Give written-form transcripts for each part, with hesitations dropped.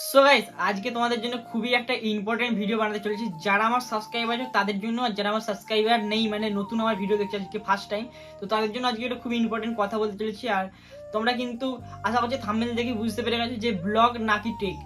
So guys, আজকে তোমাদের জন্য খুবই একটা ইম্পর্টেন্ট ভিডিও বানাতে চলেছি। যারা আমার সাবস্ক্রাইবার আছে তাদের জন্য, আর যারা আমার সাবস্ক্রাইবার নেই, মানে নতুন আমার ভিডিও দেখছে আজকে ফার্স্ট টাইম, তো তাদের জন্য আজকে একটা খুবই ইম্পর্টেন্ট কথা বলতে চলেছি। আর তোমরা কিন্তু আশা করছি থাম্বনেল দেখে বুঝতে পেরে গেছো যে ব্লগ নাকি টেক।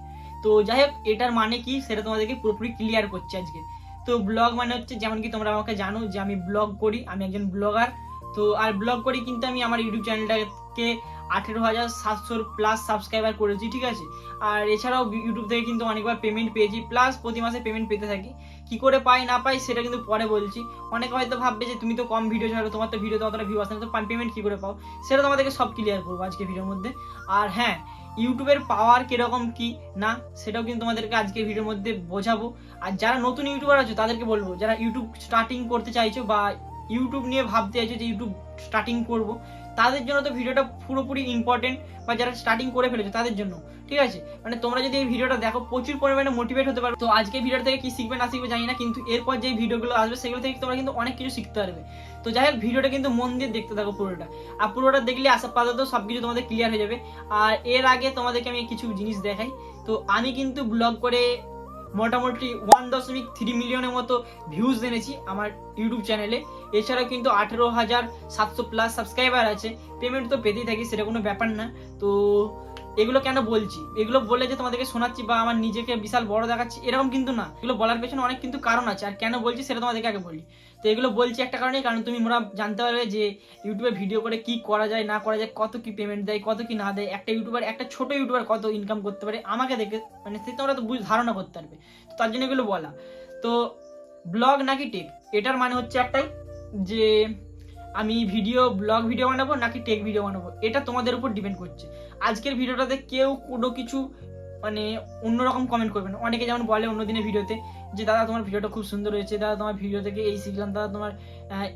তো যাই হোক, এটার মানে কি সেটা তোমাদেরকে পুরোপুরি ক্লিয়ার করছি আজকে। তো ব্লগ মানে হচ্ছে, যেমন কি তোমরা আমাকে জানো যে আমি ব্লগ করি, আমি একজন ব্লগার। তো আর ব্লগ করি কিন্তু আমি আমার ইউটিউব চ্যানেলটাকে 18,700 প্লাস সাবস্ক্রাইবার করেছি, ঠিক আছে। আর এছাড়াও ইউটিউব থেকে কিন্তু অনেকবার পেমেন্ট পেয়েছি, প্লাস প্রতি মাসে পেমেন্ট পেতে থাকি। কি করে পাই না পাই সেটা কিন্তু পরে বলছি। অনেকে হয়তো ভাববে যে তুমি তো কম ভিডিও ছাড়ো, তোমার তো ভিডিওতে অতটা ভিউ আসে না, তো পেমেন্ট কি করে পাও, সেটা তোমাদেরকে সব ক্লিয়ার করবো আজকে ভিডিওর মধ্যে। আর হ্যাঁ, ইউটিউবের পাওয়ার কিরকম কি না সেটাও কিন্তু তোমাদেরকে আজকে ভিডিওর মধ্যে বোঝাবো। আর যারা নতুন ইউটিউবার আছো তাদেরকে বলবো, যারা ইউটিউব স্টার্টিং করতে চাইছো বা ইউটিউব নিয়ে ভাবতে চাইছো যে ইউটিউব স্টার্টিং করব, তাদের জন্য তো ভিডিওটা পুরোপুরি ইম্পর্টেন্ট। বা যারা স্টার্টিং করে ফেলেছো তাদের জন্য, ঠিক আছে। মানে তোমরা যদি এই ভিডিওটা দেখো প্রচুর পরিমাণে মোটিভেট হতে পারো। তো আজকে ভিডিও থেকে কি শিখবে না শিখবে জানি না, কিন্তু এরপর যে ভিডিওগুলো আসবে সেগুলো থেকে তোমরা কিন্তু অনেক কিছু শিখতে পারবে। তো যাই হোক, ভিডিওটা কিন্তু মন দিয়ে দেখতে থাকো পুরোটা। আর পুরোটা দেখলে আপাতত সবকিছু তোমাদের ক্লিয়ার হয়ে যাবে। আর এর আগে তোমাদেরকে আমি কিছু জিনিস দেখাই। তো আমি কিন্তু ব্লগ করে মোটামুটি 1.3 মিলিয়নের মতো ভিউজ এনেছি আমার ইউটিউব চ্যানেলে। এছাড়াও কিন্তু 18,700 প্লাস সাবস্ক্রাইবার আছে। পেমেন্ট তো পেতেই থাকি, সেটা কোনো ব্যাপার না। তো এগুলো কেন বলছি, এগুলো বলে যে তোমাদেরকে শোনাচ্ছি বা আমার নিজেকে বিশাল বড় দেখাচ্ছি এরকম কিন্তু না। এগুলো বলার পেছনে অনেক কিন্তু কারণ আছে, আর কেন বলছি সেটা তোমাদেরকে আগে বলি। তো এগুলো বলছি একটা কারণে, কারণ তুমি মোরা জানতে পারবে যে ইউটিউবে ভিডিও করে কি করা যায় না করা যায়, কত কি পেমেন্ট দেয়, কত কি না দেয়, একটা ইউটিউবার, একটা ছোট ইউটিউবার কত ইনকাম করতে পারে আমাকে দেখে, মানে সে তোমরা তো ধারণা করতে পারবে। তো তার জন্য এগুলো বলা। তো ব্লগ নাকি টেক, এটার মানে হচ্ছে একটাই, যে আমি ব্লগ ভিডিও বানাবো নাকি টেক ভিডিও বানাবো, এটা তোমাদের উপর ডিপেন্ড করছে। আজকের ভিডিওটাতে কেউ কোনো কিছু মানে অন্যরকম কমেন্ট করবে না। অনেকে যেমন বলে অন্য দিনের ভিডিওতে যে দাদা তোমার ভিডিওটা খুব সুন্দর হয়েছে, দাদা তোমার ভিডিও থেকে এই শিখলাম, দাদা তোমার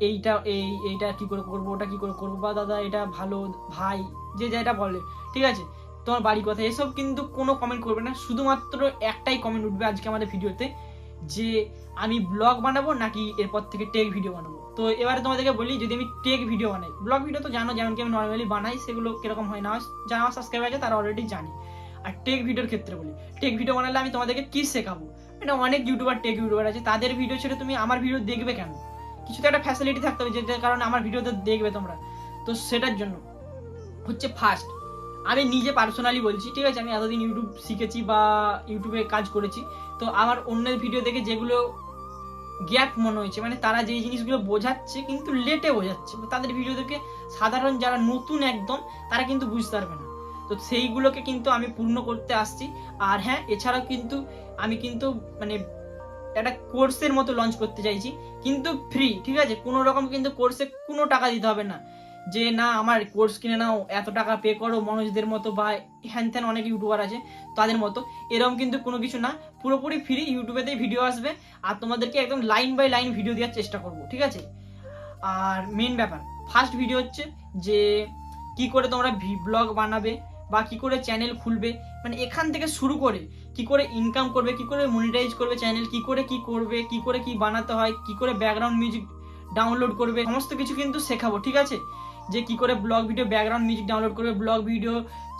এইটা কি করে করবো, ওটা কি করে করবো, বা দাদা এটা ভালো, ভাই যে যেটা বলে, ঠিক আছে, তোমার বাড়ি কথা, এসব কিন্তু কোনো কমেন্ট করবে না। শুধুমাত্র একটাই কমেন্ট উঠবে আজকে আমাদের ভিডিওতে, যে আমি ব্লগ বানাবো নাকি এরপর থেকে টেক ভিডিও বানাবো। তো এবারে তোমাদেরকে বলি, যদি আমি টেক ভিডিও বানাই, ব্লগ ভিডিও তো জানো যেমন কি আমি নর্মালি বানাই, সেগুলো কিরকম হয় না, যারা আমার সাবস্ক্রাইব আছে তারা অলরেডি জানি। আর টেক ভিডিওর ক্ষেত্রে বলি, টেক ভিডিও বানালে আমি তোমাদেরকে কি শেখাবো। এটা অনেক ইউটিউবার, টেক ইউটিউবার আছে, তাদের ভিডিও ছেড়ে তুমি আমার ভিডিও দেখবে কেন? কিছু তো একটা ফ্যাসিলিটি থাকতে হবে যেটার কারণে আমার ভিডিওতে দেখবে তোমরা। তো সেটার জন্য হচ্ছে ফার্স্ট, আমি নিজে পার্সোনালি বলছি, ঠিক আছে, আমি এতদিন ইউটিউব শিখেছি বা ইউটিউবে কাজ করেছি। তো আমার অন্যের ভিডিও দেখে যেগুলো গ্যাপ মনে হয়েছে, মানে তারা যেই জিনিসগুলো বোঝাচ্ছে কিন্তু লেটে বোঝাচ্ছে, তাদের ভিডিও দেখে সাধারণ যারা নতুন একদম তারা কিন্তু বুঝতে পারবে না। তো সেইগুলোকে কিন্তু আমি পূর্ণ করতে আসছি। আর হ্যাঁ, এছাড়াও কিন্তু আমি কিন্তু মানে একটা কোর্সের মতো লঞ্চ করতে চাইছি, কিন্তু ফ্রি, ঠিক আছে। কোনো রকম কিন্তু কোর্সে কোনো টাকা দিতে হবে না, যে না আমার কোর্স কিনে নাও, এত টাকা পে করো মনোজদের মতো বা হ্যান ত্যান অনেক ইউটিউবার আছে তাদের মতো, এরকম কিন্তু কোনো কিছু না। পুরোপুরি ফ্রি, ইউটিউবেতেই ভিডিও আসবে আর তোমাদেরকে একদম লাইন বাই লাইন ভিডিও দেওয়ার চেষ্টা করবো, ঠিক আছে। আর মেন ব্যাপার, ফার্স্ট ভিডিও হচ্ছে যে কি করে তোমরা ব্লগ বানাবে বা কি করে চ্যানেল খুলবে, মানে এখান থেকে শুরু করে কি করে ইনকাম করবে, কি করে মনিটাইজ করবে চ্যানেল, কি করে কি করবে, কি করে কি বানাতে হয়, কি করে ব্যাকগ্রাউন্ড মিউজিক ডাউনলোড করবে, সমস্ত কিছু কিন্তু শেখাবো, ঠিক আছে। যে কি করে blog video background music download করবে, ব্লগ ভিডিও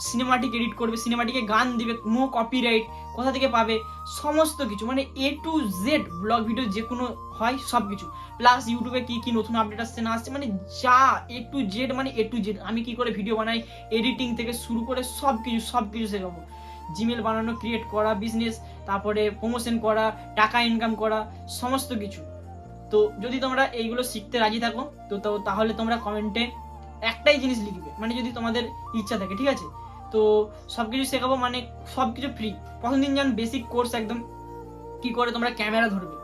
সিনেমাটিক এডিট করবে, সিনেমাটিকে গান দিবে, নো কপিরাইট কোথা থেকে পাবে, সমস্ত কিছু, মানে A to Z blog video যে কোনো হয় সব কিছু। প্লাস ইউটিউবে কি কি নতুন আপডেট আসছে না আসছে, মানে যা A to Z, মানে A to Z আমি কি করে ভিডিও বানাই, এডিটিং থেকে শুরু করে সব কিছু শেখাবো। জিমেল বানানো, ক্রিয়েট করা, বিজনেস, তারপরে প্রমোশন করা, টাকা ইনকাম করা, সমস্ত কিছু। তো যদি তোমরা এইগুলো শিখতে রাজি থাকো তো তাহলে তোমরা কমেন্টে একটাই জিনিস লিখবে, মানে যদি তোমাদের ইচ্ছা থাকে, ঠিক আছে। তো সবকিছু শেখাবো, মানে সবকিছু ফ্রি। প্রথম দিন যেমন বেসিক কোর্স একদম, কি করে তোমরা ক্যামেরা ধরবে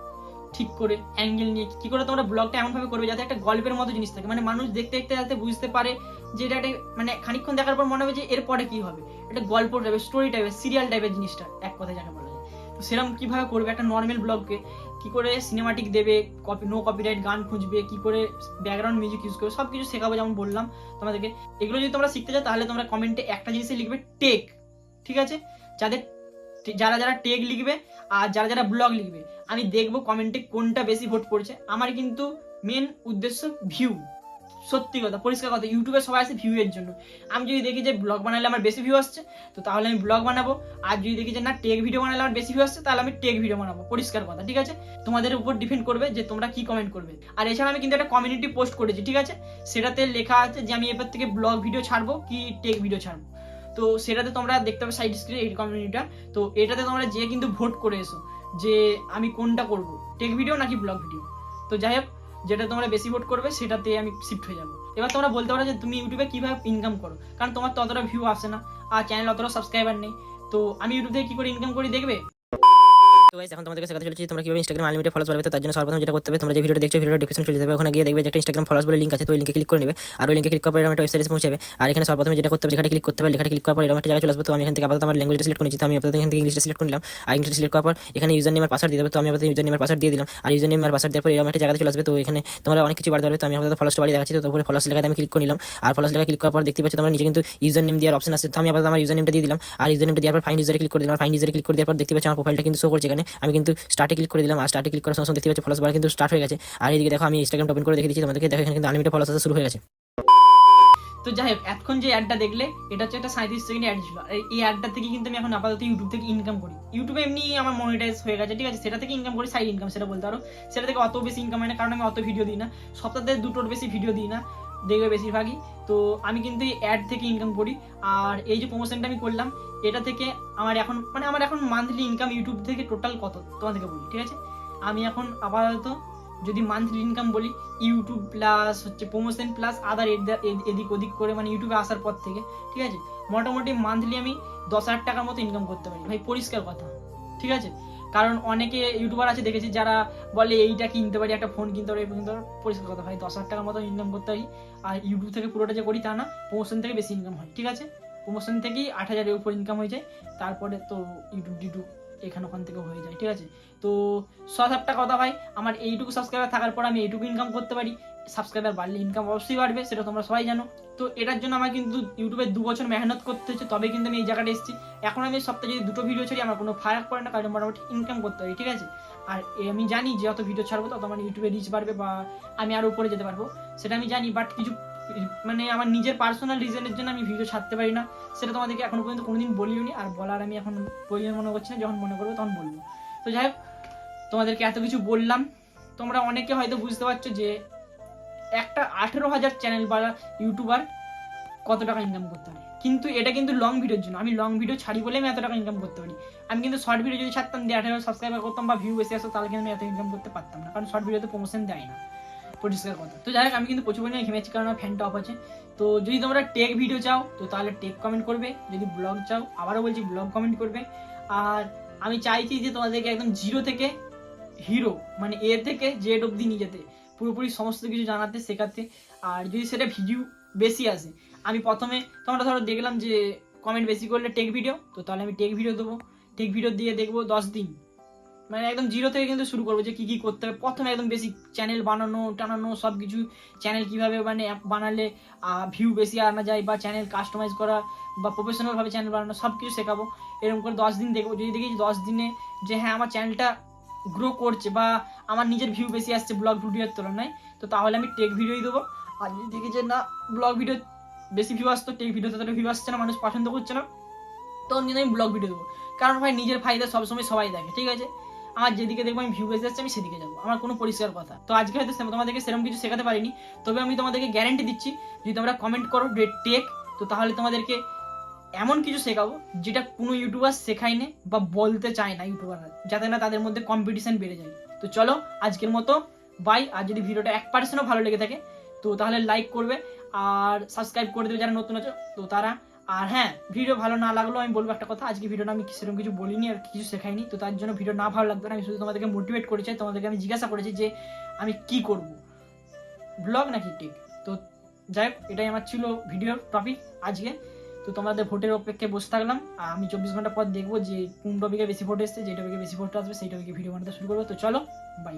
ঠিক করে, অ্যাঙ্গেল নিয়ে কি করে তোমরা ব্লগটা এমনভাবে করবে যাতে একটা গল্পের মতো জিনিস থাকে, মানে মানুষ দেখতে দেখতে যাতে বুঝতে পারে যে এটা একটা, মানে খানিকক্ষণ দেখার পর মনে হবে যে এরপরে কি হবে, একটা গল্প টাইপের, স্টোরি টাইপের, সিরিয়াল টাইপের জিনিসটা এক কথায় যাকে বলা যায়। তো সেরকম কিভাবে করবে একটা নর্মাল ব্লগকে, কি করে সিনেমাটিক দেবে, নো কপিরাইট গান খুঁজবে, কি করে ব্যাকগ্রাউন্ড মিউজিক ইউজ করবে, সব কিছু শেখাবো যেমন বললাম তোমাদেরকে। এগুলো যদি তোমরা শিখতে চাও তাহলে তোমরা কমেন্টে একটা জিনিসে লিখবে টেক, ঠিক আছে। যারা যারা টেক লিখবে আর যারা যারা ব্লগ লিখবে, আমি দেখবো কমেন্টে কোনটা বেশি ভোট পড়ছে। আমার কিন্তু মেন উদ্দেশ্য ভিউ, সত্যি কথা, পরিষ্কার কথা, ইউটিউবে সবাই আসে ভিউ এর জন্য। আমি যদি দেখি যে ব্লগ বানালে আমার বেশি ভিউ আসছে, তো তাহলে আমি ব্লগ বানাবো। আর যদি দেখি যে না টেক ভিডিও বানালে আমার বেশি ভিউ আসছে, তাহলে আমি টেক ভিডিও বানাবো। পরিষ্কার কথা, ঠিক আছে? তোমাদের উপর ডিপেন্ড করবে যে তোমরা কি কমেন্ট করবে। আর এছাড়া আমি কিন্তু একটা কমিউনিটি পোস্ট করেছি, ঠিক আছে? সেটাতে লেখা আছে যে আমি এবার থেকে ব্লগ ভিডিও ছাড়বো কি টেক ভিডিও ছাড়বো। তো সেটাতে তোমরা দেখতে পাবে সাইড স্ক্রিনে এই কমিউনিটিটা। তো এটাতে তোমরা যে কিন্তু ভোট করে এসো যে আমি কোনটা করব, টেক ভিডিও নাকি ব্লগ ভিডিও। তো যাই হোক, যেটা তোমরা বেশি ভোট করবে সেটাতে আমি শিফট হয়ে যাবো। এবার তোমরা বলতে পারো যে তুমি ইউটিউবে কিভাবে ইনকাম করো, কারণ তোমার তো অতটা ভিউ আসে না আর চ্যানেল অতটা সাবস্ক্রাইবার নেই। তো আমি ইউটিউব থেকে কি করে ইনকাম করি দেখবে। তো গাইস এখন তোমাদেরকে শেখাতে চলেছি তোমরা কিভাবে ইনস্টাগ্রাম আনলিমিটেড ফলোয়ার্স বাড়াবে। তো তার জন্য সর্বপ্রথম যেটা করতে হবে, তোমরা যে ভিডিওটা দেখছো ভিডিওর ডেসক্রিপশন চলে যাবে, ওখানে গিয়ে দেখবে যে একটা ইনস্টাগ্রাম ফলোয়ার্স বলে লিংক আছে। তো ওই লিংকে ক্লিক করে নেবে, আর ওই লিংকে ক্লিক করার পরে একটা ওয়েবসাইটে পৌঁছাবে। আর এখানে সর্বপ্রথমে যেটা করতে হবে, লেখাটা ক্লিক করতে হবে, লেখাটা ক্লিক করার পর এরকম একটা জায়গায় চলে আসবে। তো আমি এখান থেকে আপাতত আমার ল্যাঙ্গুয়েজটা সিলেক্ট করে নিচ্ছি। তো আমি আপাতত এখান থেকে ইংলিশটা সিলেক্ট করে নিলাম। আর ইংলিশটা সিলেক্ট করার পর এখানে ইউজার নেম আর পাসওয়ার্ড দিয়ে দেবে। তো আমি আপাতত ইউজার নেম আর পাসওয়ার্ড দিয়ে দিলাম। আর ইউজার নেম আর পাসওয়ার্ড দেওয়ার পর এরকম একটা জায়গাতে চলে আসবে। তো এখানে তোমরা অনেক কিছু বাড়তে পারবে। তো আমি আপাতত ফলোয়ার্সটা বাড়িয়ে দেখাচ্ছি। তো উপরে ফলোয়ার্স লেখাতে আমি ক্লিক করে নিলাম। আর ফলোয়ার্স লেখা ক্লিক করার পর দেখতে পাচ্ছি তোমরা নিচে কিন্তু ইউজার নেম দেওয়ার অপশন আছে। তো আমি আপাতত আমার ইউজার নেমটা দিয়ে দিলাম। আর ইউজার নেমটা দেওয়ার পর ফাইন্ড ইউজারে ক্লিক করে দিলাম। ফাইন্ড ইউজারে ক্লিক করে দেওয়ার পর দেখতে পাচ্ছি আমার প্রোফাইলটা কিন্তু শো করছে এখানে। আমি কিন্তু স্টার্টে ক্লিক করে দিলাম। আর স্টার্টে ক্লিক করার সঙ্গে সঙ্গে দেখতে পাচ্ছি ফলোয়ার্স বাড়া কিন্তু স্টার্ট হয়ে গেছে। আর এইদিকে দেখো আমি ইনস্টাগ্রাম ওপেন করে দেখে দিচ্ছি তোমাদেরকে, দেখো এখানে কিন্তু আনলিমিটেড ফলোয়ার্স আসা শুরু হয়ে গেছে। তো যাই হোক, এখন যে অ্যাডটা দেখলে এটা হচ্ছে একটা 37 সেকেন্ড অ্যাড ছিল। আর এই অ্যাডটা থেকে কিন্তু আমি এখন আপাতত ইউটিউব থেকে ইনকাম করি। ইউটিউবে এমনি আমার মনিটাইজ হয়ে গেছে, ঠিক আছে? সেটা থেকে ইনকাম করি, সাইড ইনকাম সেটা বলতে পারো। সেটা থেকে অত বেশি ইনকাম হয় না, কারণ আমি অত ভিডিও দিই না, সপ্তাহে 2টোর বেশি ভিডিও দিই না, দেখবে বেশিরভাগই। তো আমি কিন্তু এই অ্যাড থেকে ইনকাম করি। আর এই যে প্রমোশনটা আমি করলাম, এটা থেকে আমার এখন মান্থলি ইনকাম ইউটিউব থেকে টোটাল কত তোমাদেরকে বলি, ঠিক আছে? আমি এখন আপাতত যদি মান্থলি ইনকাম বলি, ইউটিউব প্লাস হচ্ছে প্রমোশন প্লাস আদার এদিক ওদিক করে, মানে ইউটিউবে আসার পর থেকে, ঠিক আছে, মোটামুটি মান্থলি আমি 10,000 টাকার মতো ইনকাম করতে পারি ভাই, পরিষ্কার কথা, ঠিক আছে? কারণ অনেকে ইউটিউবার আছে দেখেছি যারা বলে এইটা কিনতে পারি, একটা ফোন কিনতে পারি, কিন্তু পরিষ্কার কথা ভাই 10,000 টাকার মতো ইনকাম করতে পারি। আর ইউটিউব থেকে পুরোটা যে করি তা না, প্রমোশন থেকে বেশি ইনকাম হয়, ঠিক আছে? প্রমোশন থেকেই 8,000-এর উপর ইনকাম হয়ে যায়। তারপরে তো ইউটিউব এখানে ওখান থেকে হয়ে যায়, ঠিক আছে? তো 7-8টা কথা ভাই, আমার এইটুকু সাবস্ক্রাইবার থাকার পর আমি এইটুকু ইনকাম করতে পারি। সাবস্ক্রাইবার বাড়লে ইনকাম অবশ্যই বাড়বে, সেটা তোমরা সবাই জানো। তো এটার জন্য আমার কিন্তু ইউটিউবে 2 বছর মেহনত করতে হচ্ছে, তবে কিন্তু আমি এই জায়গাটা এসেছি। এখন আমি সপ্তাহে যদি 2টো ভিডিও ছাড়ি আমার কোনো ফারাক পড়ে না, কারণ মোটামুটি ইনকাম করতে পারি, ঠিক আছে? আর আমি জানি যে যত ভিডিও ছাড়বো তত আমার ইউটিউবে রিচ বাড়বে বা আমি আরো উপরে যেতে পারবো, সেটা আমি জানি। বাট কিছু মানে আমার নিজের পার্সোনাল রিজনের জন্য আমি ভিডিও ছাড়তে পারি না, সেটা তোমাদেরকে এখনো পর্যন্ত কোনোদিন বলিও নি, আর বলার আমি এখন প্রয়োজন মনে করছি না, যখন মনে করবো তখন বলবো। তো যাই হোক, তোমাদেরকে এত কিছু বললাম, তোমরা অনেকে হয়তো বুঝতে পারছো যে একটা 18,000 চ্যানেল বা ইউটিউবার কত টাকা ইনকাম করতে পারে। কিন্তু এটা কিন্তু লং ভিডিওর জন্য, আমি লং ভিডিও ছাড়ি বলে আমি এত টাকা ইনকাম করতে পারি। আমি কিন্তু শর্ট ভিডিও যদি ছাড়তাম, 18,000 সাবস্ক্রাইবার করতাম বা ভিউ বেশি আসতো, তাহলে কিন্তু আমি এত ইনকাম করতে পারতাম না, কারণ শর্ট ভিডিওতে প্রমোশন দেয় না, পরিষ্কার কথা। তো যাই হোক, আমি কিন্তু প্রচুর পরিমাণে ঘেমেছি, কারণ আমার ফ্যানটা অফ আছে। তো যদি তোমরা টেক ভিডিও চাও তো তাহলে টেক কমেন্ট করবে, যদি ব্লগ চাও আবারও বলছি ব্লগ কমেন্ট করবে। আর আমি চাইছি যে তোমাদেরকে একদম জিরো থেকে হিরো, মানে এ থেকে জেড অব্দি নিয়ে যেতে, পুরোপুরি সমস্ত কিছু জানাতে, শেখাতে। আর যদি সেটা ভিডিও বেশি আসে, আমি প্রথমে তোমরা ধরো দেখলাম যে কমেন্ট বেশি করলে টেক ভিডিও, তো তাহলে আমি টেক ভিডিও দেবো। টেক ভিডিও দিয়ে দেখবো 10 দিন, মানে একদম জিরো থেকে কিন্তু শুরু করবো যে কি কি করতে হবে। প্রথমে একদম বেসিক চ্যানেল বানানো টানানো সব কিছু, চ্যানেল কিভাবে মানে বানালে ভিউ বেশি আনা যায়, বা চ্যানেল কাস্টমাইজ করা বা প্রফেশনাল ভাবে চ্যানেল বানানো, সব কিছু শেখাবো। এরকম করে 10 দিন দেখবো। যদি দেখি 10 দিনে যে হ্যাঁ আমার চ্যানেলটা গ্রো করছে বা আমার নিজের ভিউ বেশি আসছে ব্লগ ভিডিওর তুলনায়, তো তাহলে আমি টেক ভিডিওই দেবো। আর যদি দেখি যে না ব্লগ ভিডিও বেশি ভিউ আসতো, টেক ভিডিওতে ততটা ভিউ আসছে না, মানুষ পছন্দ করছে না, তখন কিন্তু আমি ব্লগ ভিডিও দেবো। কারণ ভাই নিজের ফায়দা সবসময় সবাই দেখে, ঠিক আছে? আমার যেদিকে দেখবো আমি ভিউ বেশি আসছে আমি সেদিকে যাবো, আমার কোনো পরিষ্কার কথা। তো আজকে হয়তো তোমাদেরকে সেরকম কিছু শেখাতে পারিনি, তবে আমি তোমাদেরকে গ্যারান্টি দিচ্ছি যদি তোমরা কমেন্ট করো টেক, তো তাহলে তোমাদেরকে এমন কিছু শেখাবো যেটা কোনো ইউটিউবার শেখায়নি বা বলতে চায় না ইউটিউবাররা, যাতে না তাদের মধ্যে কম্পিটিশন বেড়ে যায়। তো চলো আজকের মতো বাই। আর যদি ভিডিওটা 1%ও ভালো লেগে থাকে তো তাহলে লাইক করবে আর সাবস্ক্রাইব করে দেবে যারা নতুন আছে তো তারা। আর হ্যাঁ, ভিডিও ভালো না লাগলেও আমি বলবো একটা কথা, আজকে ভিডিওটা আমি সেরকম কিছু বলিনি আর কিছু শেখাইনি, তো তার জন্য ভিডিও না ভালো লাগবে না। আমি শুধু তোমাদেরকে মোটিভেট করেছি, তোমাদেরকে আমি জিজ্ঞাসা করেছি যে আমি কি করব, ব্লগ নাকি টেক। তো যাই হোক, এটাই আমার ছিল ভিডিওর টপিক আজকে। তো তোমাদের ভোটের অপেক্ষায় বসে থাকলাম, আর আমি 24 ঘন্টা পর দেখবো যে কোন টপিকে বেশি ভোট এসছে, যে টপিকে বেশি ভোট আসবে সেই টপিকে ভিডিও বানাতে শুরু করবো। তো চলো বাই।